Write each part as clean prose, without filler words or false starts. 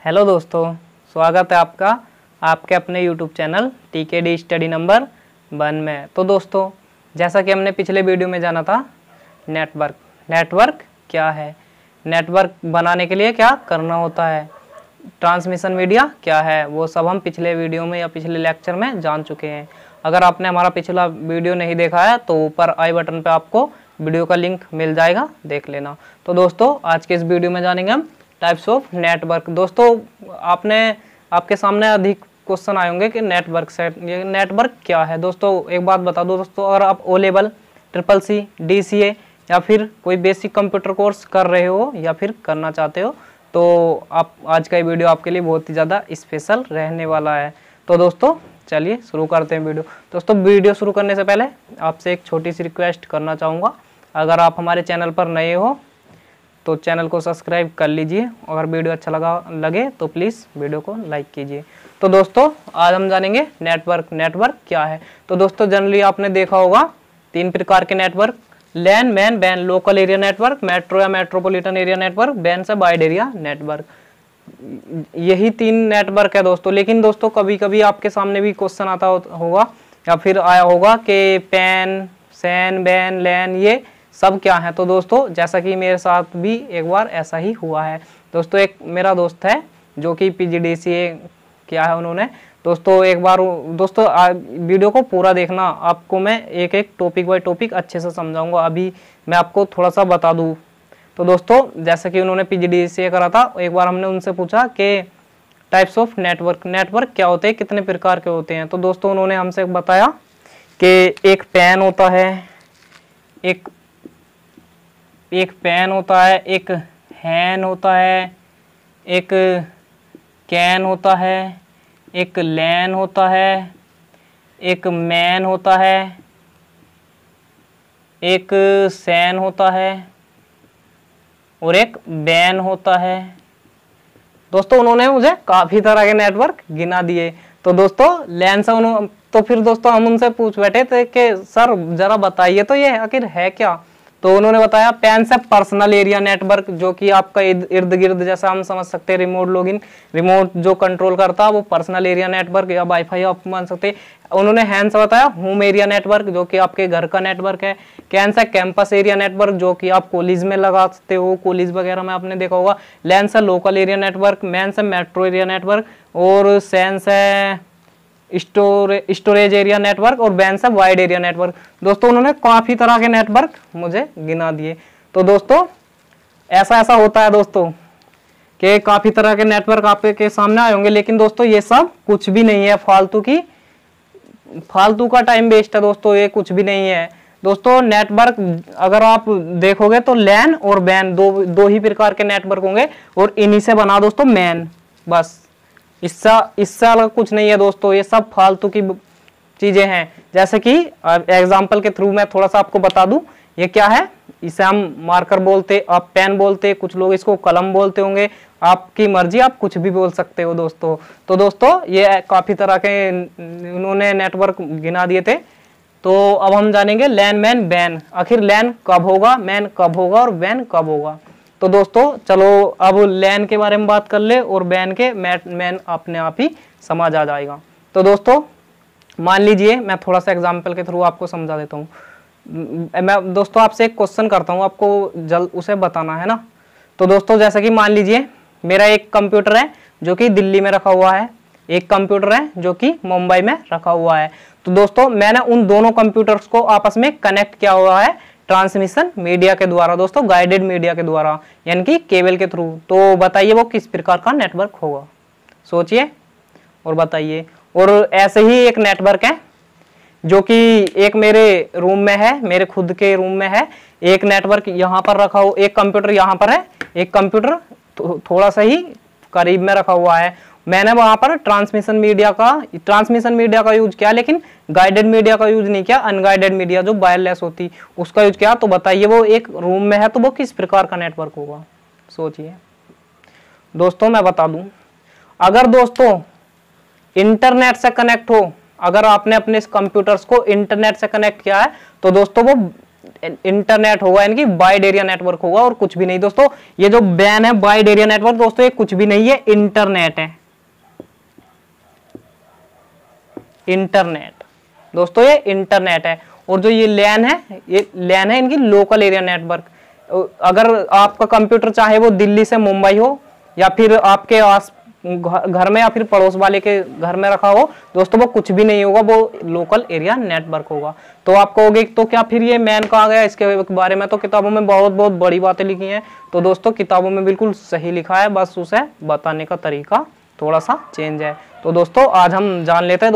Hello दोस्तों, स्वागत है आपका आपके अपने YouTube channel TKD study number 1 में। तो दोस्तों, जैसा कि हमने पिछले वीडियो में जाना था, नेटवर्क क्या है, नेटवर्क बनाने के लिए क्या करना होता है, ट्रांसमिशन मीडिया क्या है, वो सब हम पिछले वीडियो में या पिछले लेक्चर में जान चुके हैं। अगर आपने हमारा पिछला वीडियो नहीं देखा है तो ऊपर आई बटन पे आपको वीडियो का लिंक मिल जाएगा, देख लेना। तो दोस्तों, आज के इस वीडियो में जानेंगे हम टाइप्स ऑफ नेटवर्क। दोस्तों, आपके सामने अधिक क्वेश्चन आए होंगे कि ये नेटवर्क क्या है। दोस्तों, एक बात बता दो दोस्तों, अगर आप ओ लेवल, CCC, DCA या फिर कोई बेसिक कंप्यूटर कोर्स कर रहे हो या फिर करना चाहते हो तो आप आज का ये वीडियो आपके लिए बहुत ही ज़्यादा स्पेशल रहने वाला है। तो दोस्तों, चलिए शुरू करते हैं वीडियो। दोस्तों, वीडियो शुरू करने से पहले आपसे एक छोटी सी रिक्वेस्ट करना चाहूँगा। अगर आप हमारे चैनल पर नए हो तो चैनल को सब्सक्राइब कर लीजिए। अगर वीडियो अच्छा लगे तो प्लीज़ वीडियो को लाइक कीजिए। तो दोस्तों, आज हम जानेंगे नेटवर्क क्या है। तो दोस्तों, जनरली आपने देखा होगा 3 प्रकार के network: LAN, MAN, WAN. Local area network, metro या मेट्रोपॉलिटन एरिया नेटवर्क, बैन से वाइड एरिया नेटवर्क। यही 3 नेटवर्क है दोस्तों। लेकिन दोस्तों, कभी कभी आपके सामने भी क्वेश्चन आता होगा या फिर आया होगा कि पैन, सैन, बैन, लैन ये सब क्या है। तो दोस्तों, जैसा कि मेरे साथ भी एक बार ऐसा ही हुआ है। दोस्तों, एक मेरा दोस्त है जो कि PGDCA किया है उन्होंने। दोस्तों, एक बार दोस्तों वीडियो को पूरा देखना, आपको मैं एक एक टॉपिक बाय टॉपिक अच्छे से समझाऊंगा। अभी मैं आपको थोड़ा सा बता दूं। तो दोस्तों, जैसा कि उन्होंने PGDCA करा था, एक बार हमने उनसे पूछा कि टाइप्स ऑफ नेटवर्क क्या होते हैं, कितने प्रकार के होते हैं। तो दोस्तों, उन्होंने हमसे बताया कि एक पैन होता है, एक पैन होता है, एक हैन होता है, एक कैन होता है, एक लैन होता है, एक मैन होता है, एक सैन होता है और एक बैन होता है। दोस्तों, उन्होंने मुझे काफ़ी तरह के नेटवर्क गिना दिए। तो दोस्तों, लैन से तो फिर दोस्तों हम उनसे पूछ बैठे थे कि सर जरा बताइए तो ये आखिर है क्या। तो उन्होंने बताया पैन से पर्सनल एरिया नेटवर्क, जो कि आपका इर्द गिर्द, जैसा हम समझ सकते हैं रिमोट जो कंट्रोल करता है वो पर्सनल एरिया नेटवर्क या वाईफाई आप मान सकते हैं। उन्होंने हैन से बताया होम एरिया नेटवर्क, जो कि आपके घर का नेटवर्क है। Can say campus area network, जो कि आप कॉलेज में लगाते हो, कॉलेज वगैरह में आपने देखा होगा। लैन से लोकल एरिया नेटवर्क, मैन से मेट्रो एरिया नेटवर्क और सैन से स्टोरेज एरिया नेटवर्क और बैन से वाइड एरिया नेटवर्क। दोस्तों, उन्होंने काफी तरह के नेटवर्क मुझे गिना दिए। तो दोस्तों, ऐसा होता है दोस्तों कि काफी तरह के नेटवर्क आपके सामने आए होंगे, लेकिन दोस्तों ये सब कुछ भी नहीं है, फालतू का टाइम वेस्ट है दोस्तों, ये कुछ भी नहीं है। दोस्तों, नेटवर्क अगर आप देखोगे तो लैन और बैन दो ही प्रकार के नेटवर्क होंगे और इन्हीं से बना दोस्तों मैन, बस इससे अलग कुछ नहीं है दोस्तों। ये सब फालतू की चीजें हैं। जैसे कि एग्जांपल के थ्रू मैं थोड़ा सा आपको बता दूं, ये क्या है। इसे हम मार्कर बोलते, आप पेन बोलते, कुछ लोग इसको कलम बोलते होंगे, आपकी मर्जी, आप कुछ भी बोल सकते हो दोस्तों। तो दोस्तों, ये काफी तरह के उन्होंने नेटवर्क गिना दिए थे। तो अब हम जानेंगे लैन, मैन, बैन। आखिर लैन कब होगा, मैन कब होगा और बैन कब होगा। तो दोस्तों, चलो अब लैन के बारे में बात कर ले और बैन के मैन अपने आप ही समझ आ जाएगा। तो दोस्तों, मान लीजिए मैं थोड़ा सा एग्जांपल के थ्रू आपको समझा देता हूँ। मैं दोस्तों आपसे एक क्वेश्चन करता हूँ, आपको जल्द उसे बताना है ना। तो दोस्तों, जैसे कि मान लीजिए मेरा एक कंप्यूटर है जो कि दिल्ली में रखा हुआ है, एक कंप्यूटर है जो कि मुंबई में रखा हुआ है। तो दोस्तों, मैंने उन दोनों कंप्यूटर्स को आपस में कनेक्ट किया हुआ है ट्रांसमिशन मीडिया के द्वारा दोस्तों, गाइडेड मीडिया के द्वारा, यानी कि केबल के थ्रू। तो बताइए वो किस प्रकार का नेटवर्क होगा, सोचिए और बताइए। और ऐसे ही एक नेटवर्क है जो कि एक मेरे रूम में है, मेरे खुद के रूम में है। एक नेटवर्क यहाँ पर रखा हो, एक कंप्यूटर यहाँ पर है, एक कंप्यूटर थोड़ा सा ही करीब में रखा हुआ है। मैंने वहां पर ट्रांसमिशन मीडिया का यूज किया, लेकिन गाइडेड मीडिया का यूज नहीं किया। अनगाइडेड मीडिया जो वायरलेस होती उसका यूज किया। तो बताइए वो एक रूम में है तो वो किस प्रकार का नेटवर्क होगा, सोचिए दोस्तों। मैं बता दूं, अगर दोस्तों इंटरनेट से कनेक्ट हो, अगर आपने अपने कंप्यूटर्स को इंटरनेट से कनेक्ट किया है तो दोस्तों वो इंटरनेट होगा, यानी कि वाइड एरिया नेटवर्क होगा और कुछ भी नहीं दोस्तों। ये जो बैन है वाइड एरिया नेटवर्क दोस्तों, ये कुछ भी नहीं है, इंटरनेट है, इंटरनेट दोस्तों, ये इंटरनेट है। और जो ये लैन है, ये लैन है इनकी लोकल एरिया नेटवर्क। अगर आपका कंप्यूटर चाहे वो दिल्ली से मुंबई हो या फिर आपके आस घर में या फिर पड़ोस वाले के घर में रखा हो दोस्तों, वो कुछ भी नहीं होगा, वो लोकल एरिया नेटवर्क होगा। तो आप कहोगे तो क्या फिर ये मैन कहाँ गया, इसके बारे में तो किताबों में बहुत बहुत बड़ी बातें लिखी हैं। तो दोस्तों किताबों में बिल्कुल सही लिखा है, बस उसे बताने का तरीका थोड़ा सा चेंज है। तो दोस्तों आज हम जान लेते हैं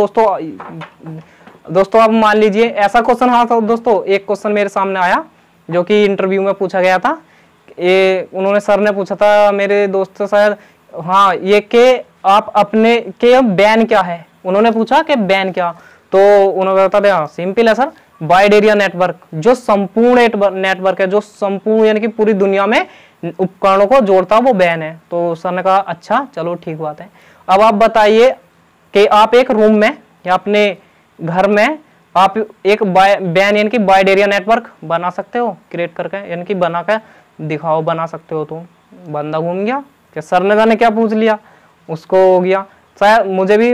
दोस्तों अब मान लीजिए ऐसा क्वेश्चन, हाँ तो दोस्तों एक क्वेश्चन मेरे सामने आया जो कि इंटरव्यू में पूछा गया था। उन्होंने सर ने पूछा था मेरे दोस्त से शायद, हाँ ये के आप अपने के बैन क्या है, उन्होंने पूछा कि बैन क्या, तो उन्होंने बता दिया सिंपल है सर, वाइड एरिया नेटवर्क, जो संपूर्ण नेटवर्क है, जो संपूर्ण यानी कि पूरी दुनिया में उपकरणों को जोड़ता है, वो बैन है। तो सर ने कहा अच्छा चलो ठीक बात है। अब आप बताइए कि आप एक रूम में या अपने घर में आप एक बैन यानी कि वाइड एरिया नेटवर्क बना सकते हो, क्रिएट करके, यानी कि बना के दिखाओ, बना सकते हो। तो बंदा घूम गया कि सर ने जाने क्या पूछ लिया, उसको हो गया। शायद मुझे भी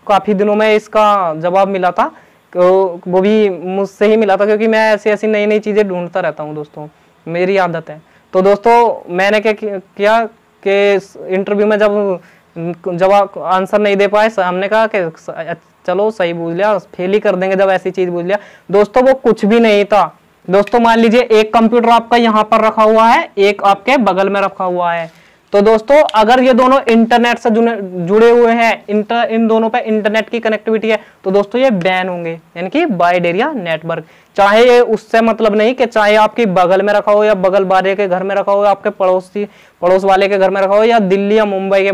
काफी दिनों में इसका जवाब मिला था, वो भी मुझसे ही मिला था, क्योंकि मैं ऐसी ऐसी नई नई चीजें ढूंढता रहता हूँ दोस्तों, मेरी आदत है। तो दोस्तों मैंने क्या किया कि इंटरव्यू में जब आंसर नहीं दे पाए, हमने कहा कि चलो सही पूछ लिया, फेल ही कर देंगे जब ऐसी चीज पूछ लिया। दोस्तों वो कुछ भी नहीं था दोस्तों। मान लीजिए एक कंप्यूटर आपका यहाँ पर रखा हुआ है, एक आपके बगल में रखा हुआ है। तो दोस्तों अगर ये दोनों इंटरनेट से जुड़े हुए हैं, इन दोनों पे इंटरनेट की कनेक्टिविटी है, तो दोस्तों ये बैन होंगे, यानी कि वाइड एरिया नेटवर्क। चाहे ये उससे मतलब नहीं कि चाहे आपके बगल में रखा हो या बगल वाले के घर में रखा हो, आपके पड़ोस वाले के घर में रखा हो, या दिल्ली या मुंबई के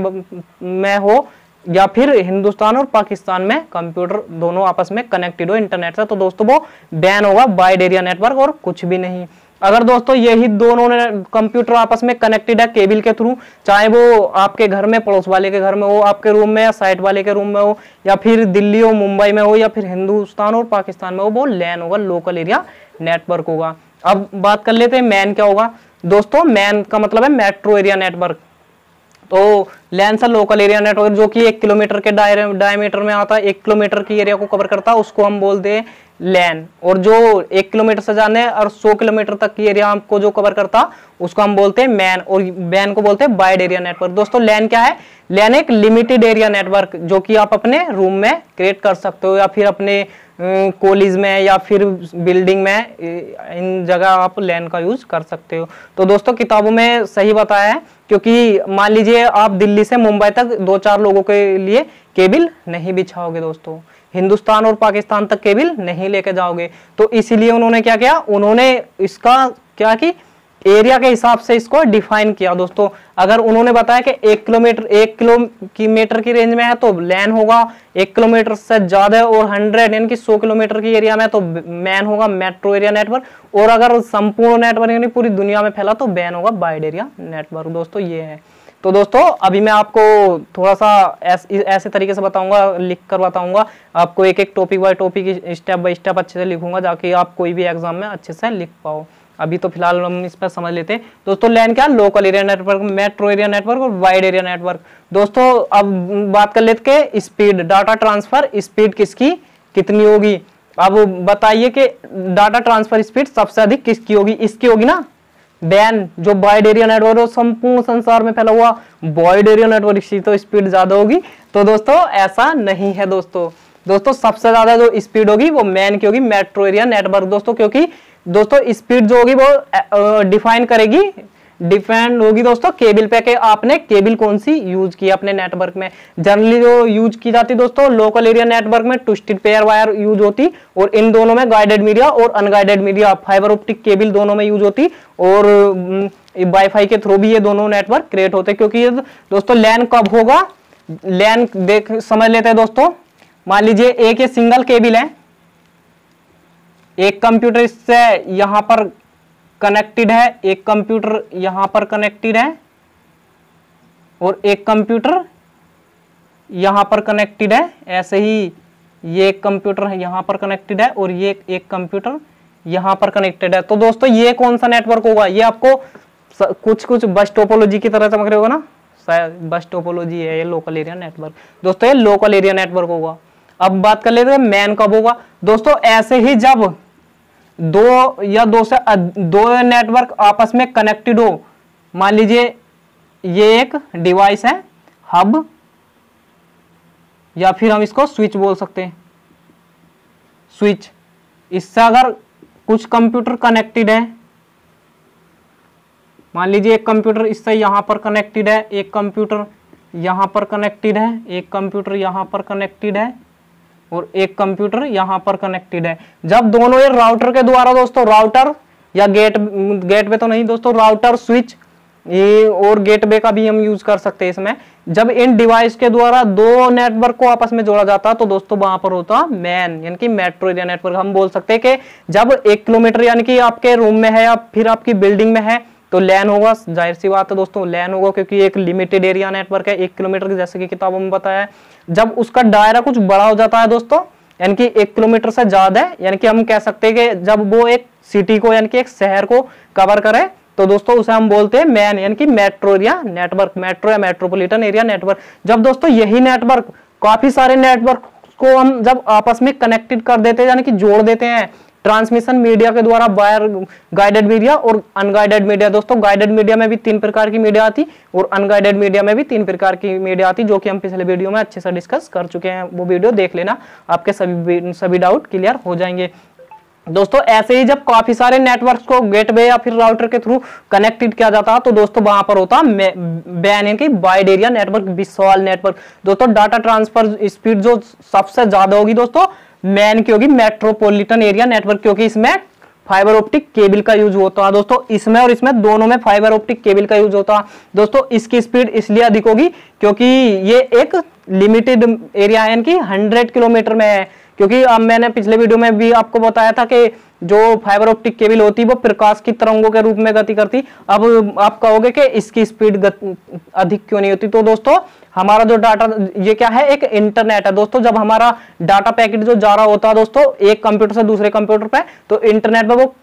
में हो, या फिर हिंदुस्तान और पाकिस्तान में कंप्यूटर दोनों आपस में कनेक्टेड हो इंटरनेट से, तो दोस्तों वो बैन होगा, वाइड एरिया नेटवर्क और कुछ भी नहीं। अगर दोस्तों यही दोनों कंप्यूटर आपस में कनेक्टेड है केबल के थ्रू, चाहे वो आपके घर में पड़ोस वाले के घर में हो, आपके रूम में या साइड वाले के रूम में हो, या फिर दिल्ली हो मुंबई में हो, या फिर हिंदुस्तान और पाकिस्तान में हो, वो लैन होगा, लोकल एरिया नेटवर्क होगा। अब बात कर लेते हैं मैन क्या होगा। दोस्तों मैन का मतलब है मेट्रो एरिया नेटवर्क। तो लैन सा लोकल एरिया नेटवर्क जो कि 1 किलोमीटर के डायमीटर में आता है, 1 किलोमीटर की एरिया को कवर करता है, उसको हम बोलते हैं लैन। और जो 1 किलोमीटर से जाने और 100 किलोमीटर तक की एरिया आपको जो कवर करता, उसको हम बोलते हैं मैन, और बैन को बोलते हैं वाइड एरिया नेटवर्क। दोस्तों लैन क्या है? लैन एक लिमिटेड एरिया नेटवर्क जो कि आप अपने रूम में क्रिएट कर सकते हो, या फिर अपने कॉलेज में या फिर बिल्डिंग में, इन जगह आप लैन का यूज कर सकते हो। तो दोस्तों किताबों में सही बताया है, क्योंकि मान लीजिए आप दिल्ली से मुंबई तक 2-4 लोगों के लिए केबल नहीं बिछाओगे दोस्तों, हिंदुस्तान और पाकिस्तान तक केबल नहीं लेके जाओगे। तो इसीलिए उन्होंने क्या किया, उन्होंने इसका क्या कि एरिया के हिसाब से इसको डिफाइन किया दोस्तों। अगर उन्होंने बताया कि 1 किलोमीटर की रेंज में है तो लैन होगा, 1 किलोमीटर से ज्यादा और 100 यानी कि 100 किलोमीटर की एरिया में तो मैन होगा, मेट्रो एरिया नेटवर्क। और अगर संपूर्ण नेटवर्क यानी पूरी दुनिया में फैला तो बैन होगा, वाइड एरिया नेटवर्क। दोस्तों ये है। तो दोस्तों अभी मैं आपको थोड़ा सा ऐसे तरीके से बताऊंगा, लिख कर बताऊंगा आपको, एक एक topic by topic, step by step अच्छे से लिखूंगा, ताकि आप कोई भी एग्जाम में अच्छे से लिख पाओ। अभी तो फिलहाल हम इस पर समझ लेते हैं दोस्तों। लैन क्या? Local area network, metro area network और वाइड एरिया नेटवर्क। दोस्तों अब बात कर लेते हैं स्पीड, डाटा ट्रांसफर स्पीड किसकी कितनी होगी। अब बताइए कि डाटा ट्रांसफर स्पीड सबसे अधिक किसकी होगी? इसकी होगी ना, बैन जो वाइड एरिया नेटवर्क संपूर्ण संसार में फैला हुआ वाइड एरिया नेटवर्क, इसकी तो स्पीड ज्यादा होगी। तो दोस्तों ऐसा नहीं है दोस्तों सबसे ज्यादा जो स्पीड होगी वो मैन की होगी, मेट्रो एरिया नेटवर्क दोस्तों। क्योंकि दोस्तों स्पीड जो होगी वो डिपेंड होगी दोस्तों केबल पे, कि आपने केबल कौन सी यूज की अपने नेटवर्क में। जनरली जो यूज की जाती दोस्तों लोकल एरिया नेटवर्क में ट्विस्टेड पेयर वायर यूज होती, और इन दोनों में गाइडेड मीडिया और unguided media, fibre optic cable दोनों में यूज होती, और वाईफाई के थ्रू भी ये दोनों नेटवर्क क्रिएट होते। क्योंकि दोस्तों लैन कब होगा, लैन देख समझ लेते हैं दोस्तों। मान लीजिए एक ये सिंगल केबल है, एक कंप्यूटर इससे यहां पर कनेक्टेड है, एक कंप्यूटर यहां पर कनेक्टेड है, और एक कंप्यूटर यहां पर कनेक्टेड है। ऐसे ही ये एक कंप्यूटर यहां पर कनेक्टेड है, और ये एक कंप्यूटर यहाँ पर कनेक्टेड है। तो दोस्तों ये कौन सा नेटवर्क होगा, ये आपको कुछ कुछ बस टोपोलॉजी की तरह चमक रहे होगा ना, शायद बस टोपोलॉजी है ये लोकल एरिया नेटवर्क। दोस्तों ये लोकल एरिया नेटवर्क होगा। अब बात कर लेते हैं मैन कब होगा। दोस्तों ऐसे ही जब दो या दो नेटवर्क आपस में कनेक्टेड हो, मान लीजिए ये एक डिवाइस है हब, या फिर हम इसको स्विच बोल सकते हैं, स्विच। इससे अगर कुछ कंप्यूटर कनेक्टेड है, मान लीजिए एक कंप्यूटर इससे यहां पर कनेक्टेड है, एक कंप्यूटर यहां पर कनेक्टेड है, एक कंप्यूटर यहां पर कनेक्टेड है, और एक कंप्यूटर यहां पर कनेक्टेड है। जब दोनों ये राउटर के द्वारा दोस्तों, राउटर या गेटवे तो नहीं दोस्तों, राउटर स्विच ये और गेटवे का भी हम यूज कर सकते हैं इसमें। जब इन डिवाइस के द्वारा दो नेटवर्क को आपस में जोड़ा जाता तो दोस्तों वहां पर होता मैन, यानी कि मेट्रो एरिया नेटवर्क। हम बोल सकते हैं कि जब 1 किलोमीटर यानी कि आपके रूम में है या फिर आपकी बिल्डिंग में है तो लैन होगा, जाहिर सी बात है दोस्तों लैन होगा, क्योंकि एक लिमिटेड एरिया नेटवर्क है 1 किलोमीटर की, जैसे कि किताबों में बताया है। जब उसका दायरा कुछ बड़ा हो जाता है दोस्तों, यानी कि 1 किलोमीटर से ज्यादा है, यानी कि हम कह सकते हैं कि जब वो एक सिटी को यानी कि एक शहर को कवर करे तो दोस्तों उसे हम बोलते हैं मैन, यानी कि मेट्रो एरिया नेटवर्क, मेट्रो या मेट्रोपॉलिटन एरिया नेटवर्क। जब दोस्तों यही नेटवर्क काफी सारे नेटवर्क को हम जब आपस में कनेक्टेड कर देते हैं, यानी कि जोड़ देते हैं ट्रांसमिशन मीडिया के द्वारा, वायर गाइडेड मीडिया और अनगाइडेड मीडिया। दोस्तों गाइडेड मीडिया में भी 3 प्रकार की मीडिया आती और अनगाइडेड मीडिया में भी 3 प्रकार की मीडिया आती, जो कि हम पिछले वीडियो में अच्छे से डिस्कस कर चुके हैं। वो वीडियो देख लेना, आपके सभी डाउट क्लियर हो जाएंगे। दोस्तों ऐसे ही जब काफी सारे नेटवर्क्स को गेटवे या फिर राउटर के थ्रू कनेक्टेड किया जाता है तो दोस्तों वहां पर होता बैन, यानी कि वाइड एरिया नेटवर्क, विशाल नेटवर्क। दोस्तों डाटा ट्रांसफर स्पीड जो सबसे ज्यादा होगी दोस्तों मैन की होगी, मेट्रोपॉलिटन एरिया नेटवर्क, क्योंकि इसमें फाइबर ऑप्टिक केबल का यूज होता है दोस्तों, इसमें और इसमें दोनों में फाइबर ऑप्टिक केबल का यूज होता है। दोस्तों इसकी स्पीड इसलिए अधिक होगी क्योंकि ये एक लिमिटेड एरिया है, यानी कि 100 किलोमीटर में है। क्योंकि अब मैंने पिछले वीडियो में भी आपको बताया था कि जो फाइबर ऑप्टिक केबल होती है वो प्रकाश की तरंगों के रूप में गति करती। अब आप कहोगे कि इसकी स्पीड अधिक क्यों नहीं होती, तो दोस्तों हमारा जो डाटा, ये क्या है, एक इंटरनेट है दोस्तों। जब हमारा डाटा पैकेट जो जा रहा होता है दोस्तों एक कंप्यूटर से दूसरे कंप्यूटर पे, तो इंटरनेट पे वो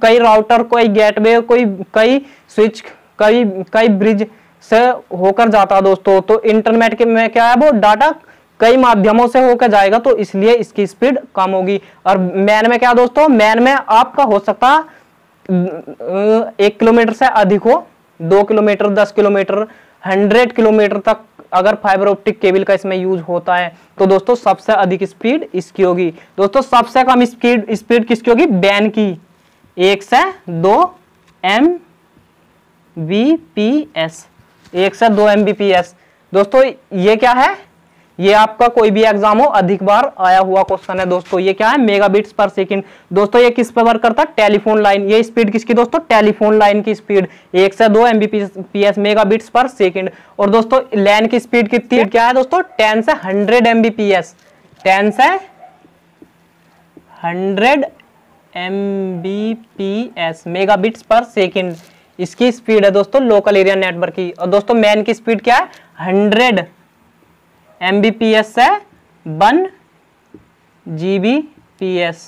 कई राउटर, कोई गेटवे, कई स्विच, कई ब्रिज से होकर जाता है दोस्तों। तो इंटरनेट के में क्या है, वो डाटा कई माध्यमों से होकर जाएगा, तो इसलिए इसकी स्पीड कम होगी। और मैन में क्या दोस्तों, मैन में आपका हो सकता 1 किलोमीटर से अधिक हो, 2 किलोमीटर, 10 किलोमीटर, 100 किलोमीटर तक अगर फाइबर ऑप्टिक केबल का इसमें यूज होता है तो दोस्तों सबसे अधिक स्पीड इसकी होगी। दोस्तों सबसे कम स्पीड किसकी होगी, बैन की, 1 से 2 Mbps, 1 से 2 Mbps। दोस्तों ये क्या है, ये आपका कोई भी एग्जाम हो अधिक बार आया हुआ क्वेश्चन है दोस्तों। ये क्या है, मेगाबिट्स पर सेकंड। दोस्तों ये किस पे वर्क करता है, टेलीफोन लाइन। ये स्पीड किसकी दोस्तों, टेलीफोन लाइन की स्पीड 1 से 2 Mbps, मेगाबिट्स पर सेकंड। और दोस्तों लैन की स्पीड कितनी क्या है दोस्तों, 10 से 100 Mbps, 10 से 100 Mbps, मेगाबिट्स पर सेकंड इसकी स्पीड है दोस्तों लोकल एरिया नेटवर्क की। और दोस्तों मैन की स्पीड क्या है, 100 Mbps से 1 Gbps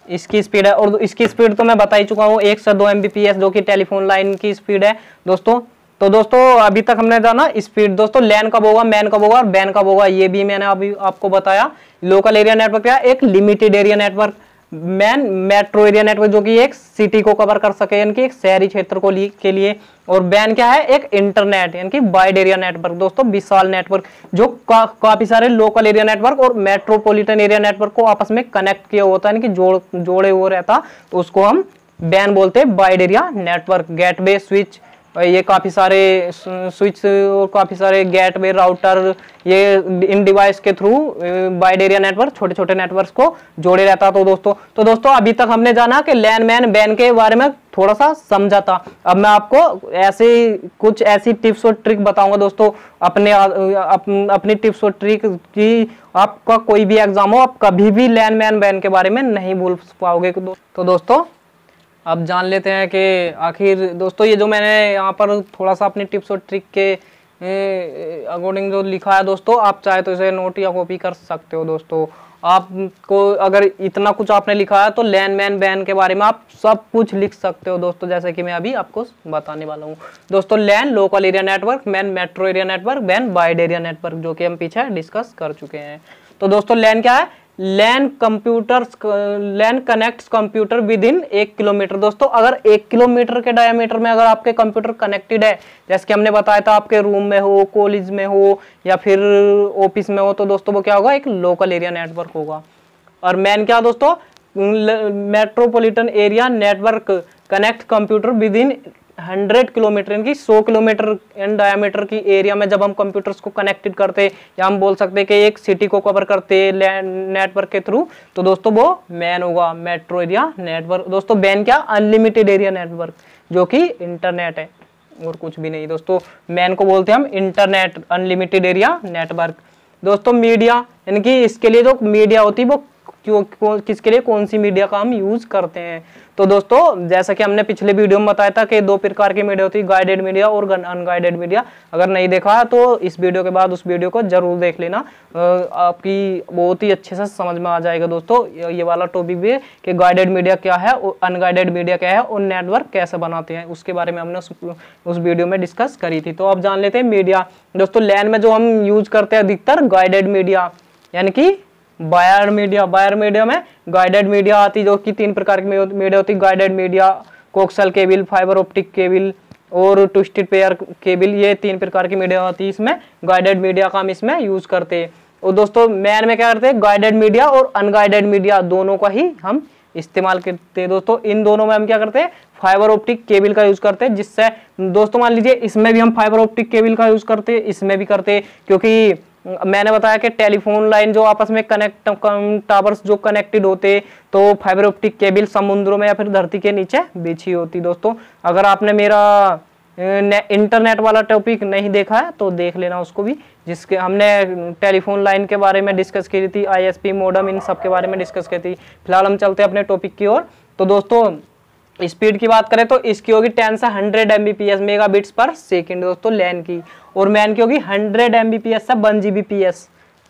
इसकी स्पीड है। और इसकी स्पीड तो मैं बता ही चुका हूँ, 1 से 2 Mbps जो कि टेलीफोन लाइन की स्पीड है दोस्तों। तो दोस्तों अभी तक हमने जाना स्पीड। दोस्तों लैन कब होगा, मैन कब होगा और बैन कब होगा, ये भी मैंने अभी आपको बताया। लोकल एरिया नेटवर्क क्या है, एक limited area network. MAN metro area network जो कि एक सिटी को कवर कर सके, यानी कि एक शहरी क्षेत्र को के लिए। और बैन क्या है, एक इंटरनेट, यानी कि वाइड एरिया नेटवर्क दोस्तों, विशाल नेटवर्क, जो काफी सारे लोकल एरिया नेटवर्क और मेट्रोपॉलिटन एरिया नेटवर्क को आपस में कनेक्ट किया होता है, यानी कि जोड़े हुए रहता, तो उसको हम बैन बोलते हैं, wide area network. Gateway, switch, ये काफी सारे स्विच और काफी सारे गेटवे, राउटर, ये इन डिवाइस के थ्रू वाइड एरिया नेटवर्क छोटे छोटे नेटवर्क्स को जोड़े रहता। तो दोस्तों अभी तक हमने जाना कि लैन, मैन, बैन के बारे में थोड़ा सा समझा था। अब मैं आपको कुछ ऐसी टिप्स और ट्रिक बताऊंगा दोस्तों, अपनी टिप्स और ट्रिक की आपका कोई भी एग्जाम हो आप कभी भी लैन, मैन, बैन के बारे में नहीं भूल पाओगे। तो दोस्तों अब जान लेते हैं कि आखिर दोस्तों ये जो मैंने यहाँ पर थोड़ा सा अपनी टिप्स और ट्रिक के अकॉर्डिंग जो लिखा है दोस्तों, आप चाहे तो इसे नोट या कॉपी कर सकते हो दोस्तों। आपको अगर इतना कुछ आपने लिखा है तो लैन मैन बैन के बारे में आप सब कुछ लिख सकते हो दोस्तों, जैसे कि मैं अभी आपको बताने वाला हूँ दोस्तों। LAN local area network, MAN metro area network, WAN wide area network, जो कि हम पीछे डिस्कस कर चुके हैं। तो दोस्तों लैन क्या है? LAN connects computer within 1 kilometre. दोस्तों अगर 1 किलोमीटर के डायमीटर में अगर आपके कंप्यूटर कनेक्टेड है, जैसे कि हमने बताया था आपके रूम में हो, कॉलेज में हो या फिर ऑफिस में हो, तो दोस्तों वो क्या होगा? एक लोकल एरिया नेटवर्क होगा। और मैन क्या दोस्तों? Metropolitan area network connect computer with in 100 kilometre, यानी 100 किलोमीटर इन डायमीटर की एरिया में जब हम कंप्यूटर्स को कनेक्टेड करते, या हम बोल सकते हैं कि एक सिटी को कवर करते नेटवर्क के थ्रू, तो दोस्तों वो मैन होगा, मेट्रो एरिया नेटवर्क। दोस्तों बैन क्या? अनलिमिटेड एरिया नेटवर्क, जो कि इंटरनेट है और कुछ भी नहीं दोस्तों। मैन को बोलते हैं हम इंटरनेट, अनलिमिटेड एरिया नेटवर्क। दोस्तों मीडिया, यानी कि इसके लिए जो मीडिया होती है वो किसके लिए, कौन सी मीडिया का हम यूज करते हैं। तो दोस्तों जैसा कि हमने पिछले वीडियो में बताया था कि 2 प्रकार की मीडिया होती है, गाइडेड मीडिया और अनगाइडेड मीडिया। अगर नहीं देखा तो इस वीडियो के बाद उस वीडियो को जरूर देख लेना, आपकी बहुत ही अच्छे से समझ में आ जाएगा दोस्तों ये वाला टॉपिक भी, कि गाइडेड मीडिया क्या है और अनगाइडेड मीडिया क्या है और नेटवर्क कैसे बनाते हैं, उसके बारे में हमने उस वीडियो में डिस्कस करी थी। तो अब जान लेते हैं मीडिया। दोस्तों लैन में जो हम यूज करते हैं अधिकतर गाइडेड मीडिया, यानी कि वायर मीडिया। वायर मीडिया में गाइडेड मीडिया आती है, जो कि 3 प्रकार की मीडिया होती है। Guided media, coxal cable, fibre optic cable और ट्विस्टेड पेयर केबल, ये 3 प्रकार की मीडिया आती है। इसमें गाइडेड मीडिया का हम इसमें यूज करते हैं। और दोस्तों मैन में क्या करते हैं? गाइडेड मीडिया और अनगाइडेड मीडिया दोनों का ही हम इस्तेमाल करते हैं दोस्तों। इन दोनों में हम क्या करते हैं? फाइबर ऑप्टिक केबल का यूज करते हैं, जिससे दोस्तों मान लीजिए इसमें भी हम फाइबर ऑप्टिक केबल का यूज करते हैं, इसमें भी करते हैं, क्योंकि मैंने बताया कि टेलीफोन लाइन जो आपस में कनेक्ट टावर्स जो कनेक्टेड होते, तो फाइबर ऑप्टिक केबल समुद्रों में या फिर धरती के नीचे बिछी होती। दोस्तों अगर आपने मेरा इंटरनेट वाला टॉपिक नहीं देखा है तो देख लेना उसको भी, जिसके हमने टेलीफोन लाइन के बारे में डिस्कस की थी, ISP मॉडेम, इन सब के बारे में डिस्कस की थी। फिलहाल हम चलते हैं अपने टॉपिक की ओर। तो दोस्तों स्पीड की बात करें तो इसकी होगी 10 से 100 Mbps मेगाबिट्स पर सेकंड दोस्तों लैन की, और मैन की होगी 100 Mbps से 1 Gbps।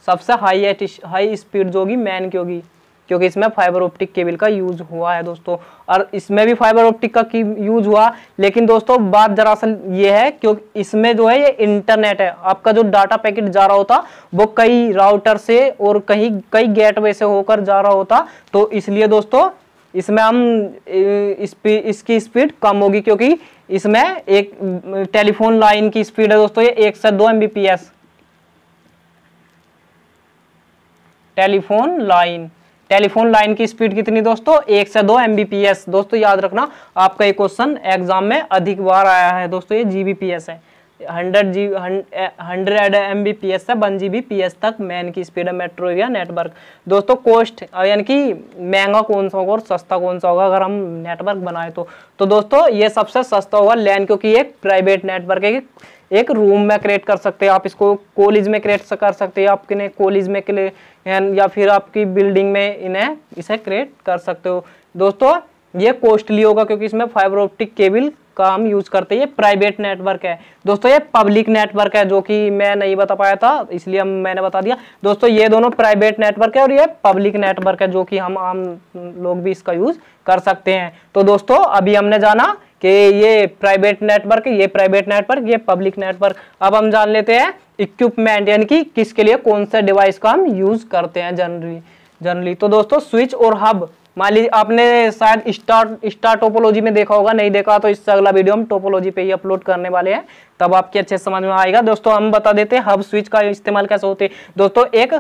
सबसे हाई स्पीड जो होगी मैन की होगी, क्योंकि इसमें फाइबर ऑप्टिक केबल का यूज हुआ है दोस्तों। और इसमें भी फाइबर ऑप्टिक का यूज हुआ, लेकिन दोस्तों बात दरअसल ये है क्योंकि इसमें जो है ये इंटरनेट है, आपका जो डाटा पैकेट जा रहा होता वो कई राउटर से और कई गेटवे से होकर जा रहा होता, तो इसलिए दोस्तों इसमें हम इसकी स्पीड कम होगी, क्योंकि इसमें एक टेलीफोन लाइन की स्पीड है दोस्तों ये 1 से 2 Mbps। टेलीफोन लाइन की स्पीड कितनी दोस्तों? 1 से 2 Mbps। दोस्तों याद रखना, आपका एक क्वेश्चन एग्जाम में अधिक बार आया है दोस्तों, ये Gbps है। 100 Mbps से 1 Gbps तक मैन की स्पीड है मेट्रो एरिया नेटवर्क। दोस्तों कोस्ट, यानी कि महंगा कौन सा होगा और सस्ता कौन सा होगा अगर हम नेटवर्क बनाए तो दोस्तों ये सबसे सस्ता होगा लैन, क्योंकि एक प्राइवेट नेटवर्क है, एक रूम में क्रिएट कर सकते हैं आप इसको, कॉलेज में क्रिएट कर सकते हैं, आपके कॉलेज में या फिर आपकी बिल्डिंग में इसे क्रिएट कर सकते हो। दोस्तों ये कॉस्टली होगा क्योंकि इसमें फाइबर ऑप्टिक केबल का हम यूज करते हैं। ये प्राइवेट नेटवर्क है दोस्तों, ये पब्लिक नेटवर्क है जो कि मैं नहीं बता पाया था, इसलिए मैंने बता दिया दोस्तों। ये दोनों प्राइवेट नेटवर्क है और ये पब्लिक नेटवर्क है, जो कि हम आम लोग भी इसका यूज कर सकते हैं। तो दोस्तों अभी हमने जाना कि ये प्राइवेट नेटवर्क, ये प्राइवेट नेटवर्क, ये पब्लिक नेटवर्क। अब हम जान लेते हैं इक्विपमेंट, यानी कि किसके लिए कौन सा डिवाइस का हम यूज करते हैं जनरली। तो दोस्तों स्विच और हब, मान लीजिए आपने शायद स्टार टोपोलॉजी में देखा होगा, नहीं देखा तो इससे अगला वीडियो हम टोपोलॉजी पे ही अपलोड करने वाले हैं, तब आपके अच्छे समझ में आएगा। दोस्तों हम बता देते हैं हब स्विच का इस्तेमाल कैसे होते हैं। दोस्तों एक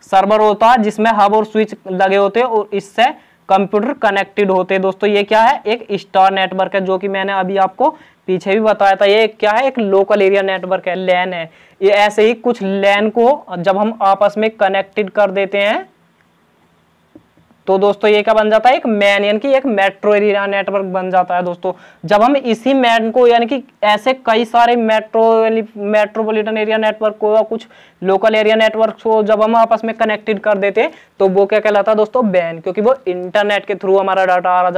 सर्वर होता है जिसमें हब और स्विच लगे होते हैं और इससे कंप्यूटर कनेक्टेड होते हैं। दोस्तों ये क्या है? एक स्टार नेटवर्क है, जो कि मैंने अभी आपको पीछे भी बताया था। ये क्या है? एक लोकल एरिया नेटवर्क है, लैन है। ये ऐसे ही कुछ लैन को जब हम आपस में कनेक्टेड कर देते हैं तो दोस्तों ये क्या बन जाता है? एक मैन, यानी कि एक मेट्रो एरिया नेटवर्क बन जाता है दोस्तों। जब हम इसी मैन को, यानी कि ऐसे कई सारे मेट्रोपॉलिटन एरिया नेटवर्क को या कुछ लोकल एरिया नेटवर्क को जब हम आपस में कनेक्टेड कर देते तो वो क्या कहलाता है दोस्तों? बैन, क्योंकि वो इंटरनेट के थ्रू हमारा डाटा आ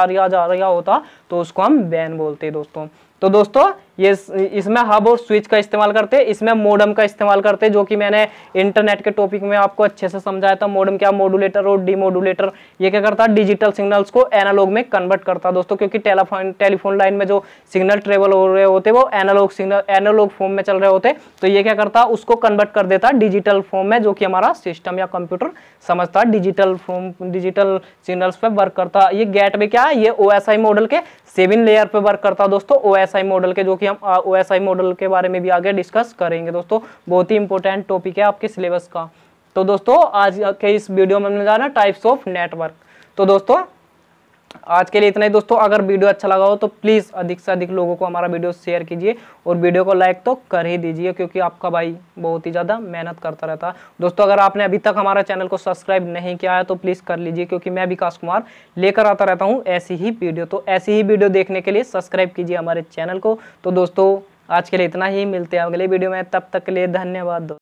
रहा होता तो उसको हम बैन बोलते हैं दोस्तों। तो दोस्तों ये इसमें हब और स्विच का इस्तेमाल करते हैं, इसमें मॉडेम का इस्तेमाल करते हैं, जो कि मैंने इंटरनेट के टॉपिक में आपको अच्छे से समझाया था। मॉडेम क्या, मॉड्यूलेटर और डीमॉड्यूलेटर। ये क्या करता है, डिजिटल सिग्नल्स को एनालॉग में कन्वर्ट करता है दोस्तों, क्योंकि टेलीफोन लाइन में जो सिग्नल ट्रेवल हो रहे होते वो एनालॉग सिग्नल, एनालॉग फॉर्म में चल रहे होते, तो ये क्या करता है, उसको कन्वर्ट कर देता है डिजिटल फॉर्म में, जो कि हमारा सिस्टम या कंप्यूटर समझता है, डिजिटल फॉर्म, डिजिटल सिग्नल्स पे वर्क करता है। ये गेटवे क्या है, ये OSI मॉडल के 7 लेयर पे वर्क करता है दोस्तों, OSI मॉडल के, जो कि हम OSI मॉडल के बारे में भी आगे डिस्कस करेंगे दोस्तों। बहुत ही इंपॉर्टेंट टॉपिक है आपके सिलेबस का। तो दोस्तों आज के इस वीडियो में हमने जाना टाइप्स ऑफ नेटवर्क। तो दोस्तों आज के लिए इतना ही दोस्तों। अगर वीडियो अच्छा लगा हो तो प्लीज़ अधिक से अधिक लोगों को हमारा वीडियो शेयर कीजिए और वीडियो को लाइक तो कर ही दीजिए, क्योंकि आपका भाई बहुत ही ज़्यादा मेहनत करता रहता है दोस्तों। अगर आपने अभी तक हमारा चैनल को सब्सक्राइब नहीं किया है तो प्लीज़ कर लीजिए, क्योंकि मैं विकास कुमार लेकर आता रहता हूँ ऐसी ही वीडियो। तो ऐसी ही वीडियो देखने के लिए सब्सक्राइब कीजिए हमारे चैनल को। तो दोस्तों आज के लिए इतना ही, मिलते हैं अगले वीडियो में, तब तक के लिए धन्यवाद।